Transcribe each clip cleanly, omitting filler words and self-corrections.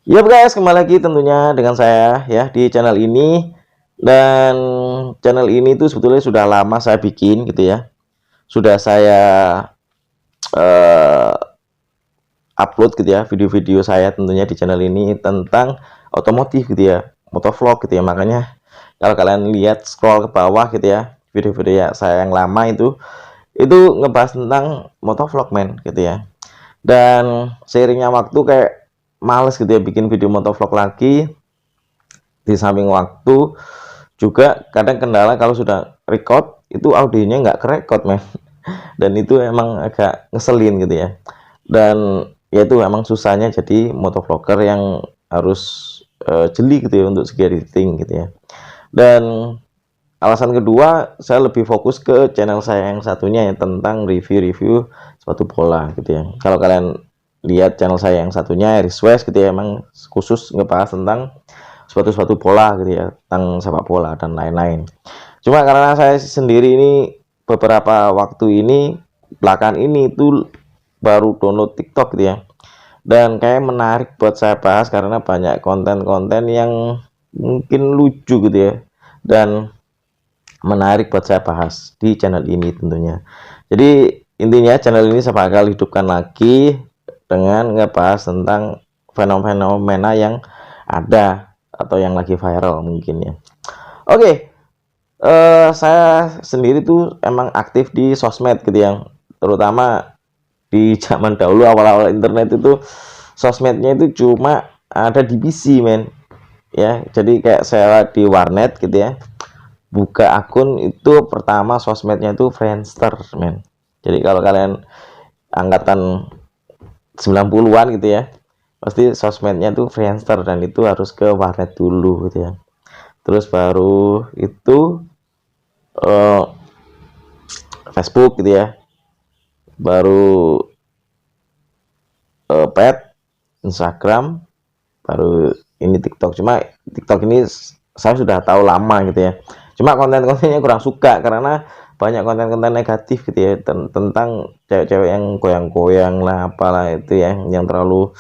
Ya guys, kembali lagi tentunya dengan saya ya di channel ini. Dan channel ini tuh sebetulnya sudah lama saya bikin gitu ya. Sudah saya eh, upload gitu ya video-video saya tentunya di channel ini tentang otomotif gitu ya, motovlog gitu ya. Makanya kalau kalian lihat scroll ke bawah gitu ya, video-video ya saya yang lama itu ngebahas tentang motovlog men gitu ya. Dan seiringnya waktu kayak males gitu ya bikin video motovlog lagi. Di samping waktu juga kadang kendala kalau sudah record itu audionya nggak kerekod men. Dan itu emang agak ngeselin gitu ya. Dan ya itu emang susahnya jadi motovlogger yang harus jeli gitu ya untuk segi editing gitu ya. Dan alasan kedua, saya lebih fokus ke channel saya yang satunya ya tentang review-review sepatu bola gitu ya. Kalau kalian lihat channel saya yang satunya Iris West gitu ya, emang khusus ngebahas tentang sepatu-sepatu bola gitu ya, tentang sepak bola dan lain-lain. Cuma karena saya sendiri ini beberapa waktu ini belakangan ini itu baru download TikTok gitu ya. Dan kayak menarik buat saya bahas karena banyak konten-konten yang mungkin lucu gitu ya. Dan menarik buat saya bahas di channel ini tentunya. Jadi intinya channel ini saya bakal hidupkan lagi dengan ngebahas tentang fenomena yang ada atau yang lagi viral mungkin ya. Oke, saya sendiri tuh emang aktif di sosmed gitu ya, terutama di zaman dahulu awal-awal internet itu sosmednya itu cuma ada di PC men ya. Jadi kayak saya di warnet gitu ya, buka akun itu pertama sosmednya itu Friendster men. Jadi kalau kalian angkatan 90-an gitu ya, pasti sosmednya tuh Friendster dan itu harus ke warnet dulu gitu ya. Terus baru itu uh, Facebook gitu ya, baru pet, Instagram, baru ini TikTok. Cuma TikTok ini saya sudah tahu lama gitu ya. Cuma konten-kontennya kurang suka karena banyak konten-konten negatif gitu ya tentang cewek-cewek yang goyang-goyang lah apalah itu ya, yang terlalu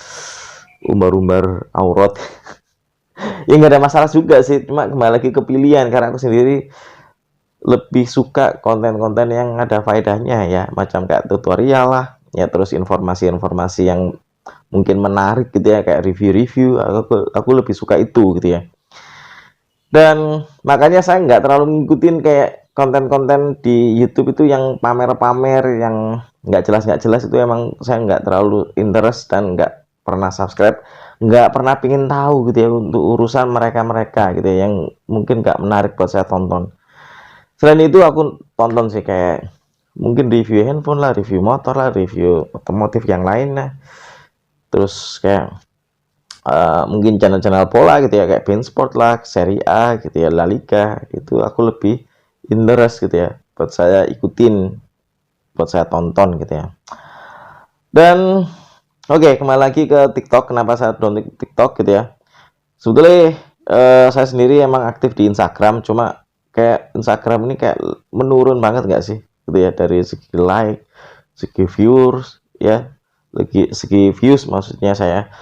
umbar-umbar aurat. Ya nggak ada masalah juga sih, cuma kembali lagi ke pilihan karena aku sendiri lebih suka konten-konten yang ada faedahnya ya, macam kayak tutorial lah ya, terus informasi-informasi yang mungkin menarik gitu ya, kayak review-review. Aku lebih suka itu gitu ya. Dan makanya saya nggak terlalu ngikutin kayak konten-konten di YouTube itu yang pamer-pamer yang nggak jelas itu, emang saya nggak terlalu interest dan nggak pernah subscribe, nggak pernah pingin tahu gitu ya untuk urusan mereka-mereka gitu ya, yang mungkin nggak menarik buat saya tonton. Selain itu aku tonton sih kayak mungkin review handphone lah, review motor lah, review otomotif yang lain lah. Terus kayak mungkin channel-channel bola gitu ya, kayak Bein Sport lah, Serie A gitu ya, La Liga, itu aku lebih interest gitu ya, buat saya ikutin, buat saya tonton gitu ya. Dan oke, kembali lagi ke TikTok. Kenapa saya download TikTok gitu ya? Sebetulnya saya sendiri emang aktif di Instagram, cuma kayak Instagram ini kayak menurun banget nggak sih gitu ya, dari segi like, segi viewers ya, segi views maksudnya saya,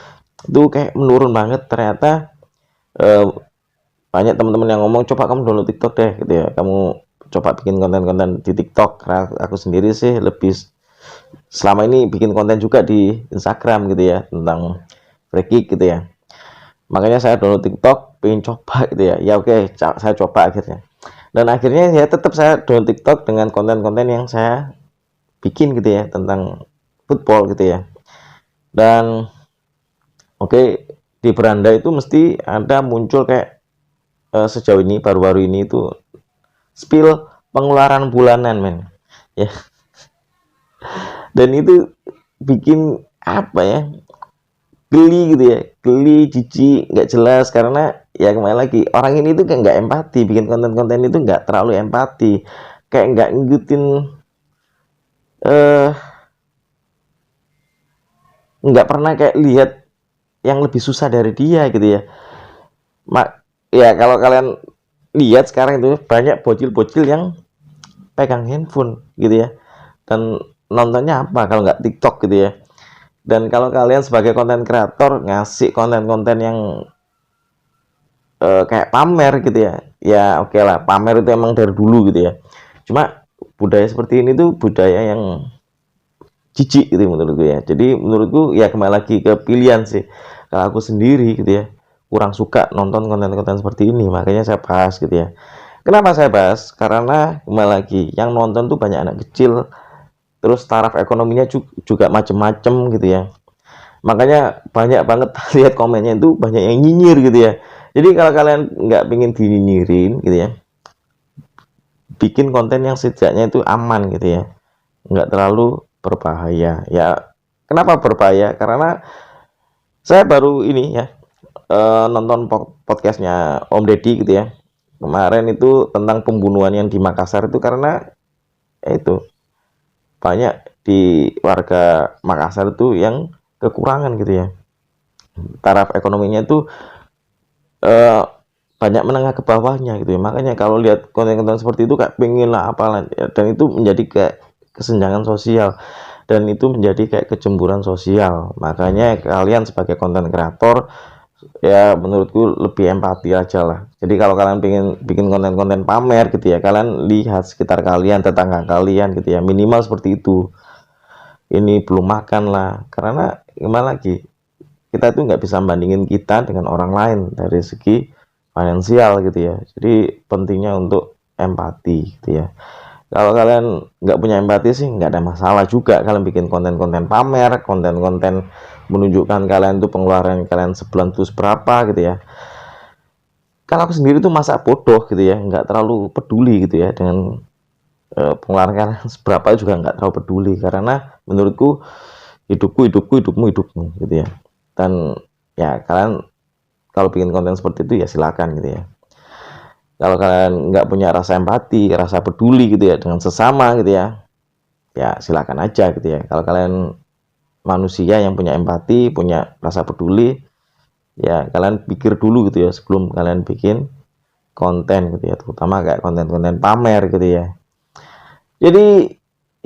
itu kayak menurun banget ternyata. eh, Banyak teman-teman yang ngomong coba kamu download TikTok deh gitu ya, kamu coba bikin konten-konten di TikTok. Karena aku sendiri sih lebih selama ini bikin konten juga di Instagram gitu ya, tentang free kick gitu ya. Makanya saya download TikTok pengen coba gitu ya. Ya oke, saya coba akhirnya. Dan akhirnya ya tetap saya download TikTok dengan konten-konten yang saya bikin gitu ya, tentang football gitu ya. Dan oke, di beranda itu mesti ada muncul kayak sejauh ini baru-baru ini itu spill pengeluaran bulanan men ya. Dan itu bikin apa ya, geli gitu ya, geli, jijik, nggak jelas. Karena ya kembali lagi orang ini tuh kayak nggak empati, bikin konten-konten itu nggak terlalu empati, kayak nggak ngikutin, eh nggak pernah kayak lihat yang lebih susah dari dia gitu ya. Ya kalau kalian lihat sekarang itu banyak bocil-bocil yang pegang handphone gitu ya, dan nontonnya apa kalau nggak TikTok gitu ya. Dan kalau kalian sebagai konten kreator ngasih konten-konten yang kayak pamer gitu ya, ya oke lah, pamer itu emang dari dulu gitu ya. Cuma budaya seperti ini tuh budaya yang jijik gitu menurutku ya. Jadi menurutku ya kembali lagi ke pilihan sih. Kalau aku sendiri gitu ya, kurang suka nonton konten-konten seperti ini, makanya saya bahas gitu ya. Kenapa saya bahas? Karena kembali lagi yang nonton tuh banyak anak kecil, terus taraf ekonominya juga macem-macem gitu ya. Makanya banyak banget lihat komennya itu banyak yang nyinyir gitu ya. Jadi kalau kalian nggak pengen dinyinyirin gitu ya, bikin konten yang setidaknya itu aman gitu ya, nggak terlalu berbahaya ya. Kenapa berbahaya? Karena saya baru ini ya, nonton podcastnya Om Deddy gitu ya, kemarin itu tentang pembunuhan yang di Makassar itu. Karena itu banyak di warga Makassar itu yang kekurangan gitu ya, taraf ekonominya itu eh, banyak menengah ke bawahnya gitu ya. Makanya kalau lihat konten-konten seperti itu kayak pengen lah apalah ya, dan itu menjadi kayak kesenjangan sosial, dan itu menjadi kayak kecemburuan sosial. Makanya kalian sebagai konten kreator ya menurutku lebih empati aja lah. Jadi kalau kalian pengen bikin konten-konten pamer gitu ya, kalian lihat sekitar kalian, tetangga kalian gitu ya, minimal seperti itu. Ini belum makan lah, karena gimana lagi, kita tuh nggak bisa bandingin kita dengan orang lain dari segi finansial gitu ya. Jadi pentingnya untuk empati gitu ya. Kalau kalian nggak punya empati sih nggak ada masalah juga kalian bikin konten-konten pamer, konten-konten menunjukkan kalian tuh pengeluaran kalian sebulan tuh berapa gitu ya. Kalau aku sendiri tuh masa bodoh gitu ya, nggak terlalu peduli gitu ya dengan pengeluaran kalian seberapa, juga nggak terlalu peduli, karena menurutku hidupmu hidupmu gitu ya. Dan ya kalian kalau bikin konten seperti itu ya silakan gitu ya. Kalau kalian nggak punya rasa empati, rasa peduli gitu ya dengan sesama gitu ya, ya silakan aja gitu ya. Kalau kalian manusia yang punya empati, punya rasa peduli, ya kalian pikir dulu gitu ya sebelum kalian bikin konten gitu ya, terutama kayak konten-konten pamer gitu ya. Jadi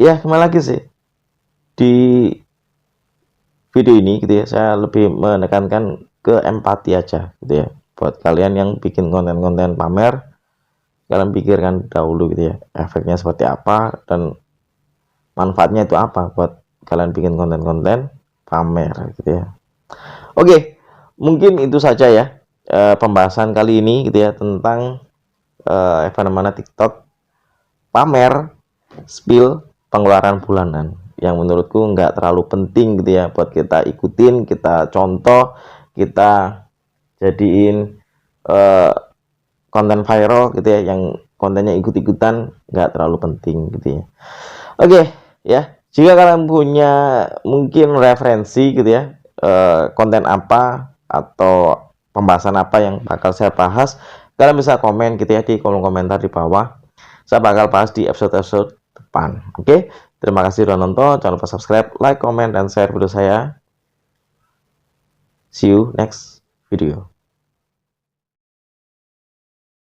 ya kembali lagi sih, di video ini gitu ya, saya lebih menekankan ke empati aja gitu ya. Buat kalian yang bikin konten-konten pamer, kalian pikirkan dahulu gitu ya, efeknya seperti apa dan manfaatnya itu apa buat kalian bikin konten-konten pamer gitu ya. Oke, mungkin itu saja ya pembahasan kali ini gitu ya, tentang fenomena TikTok pamer, spill, pengeluaran bulanan yang menurutku nggak terlalu penting gitu ya buat kita ikutin, kita contoh, kita jadiin konten viral gitu ya, yang kontennya ikut-ikutan, nggak terlalu penting gitu ya. Oke ya, jika kalian punya mungkin referensi gitu ya, konten apa atau pembahasan apa yang bakal saya bahas, kalian bisa komen gitu ya di kolom komentar di bawah. Saya bakal bahas di episode-episode depan. Oke, terima kasih sudah nonton. Jangan lupa subscribe, like, comment, dan share video saya. See you next video.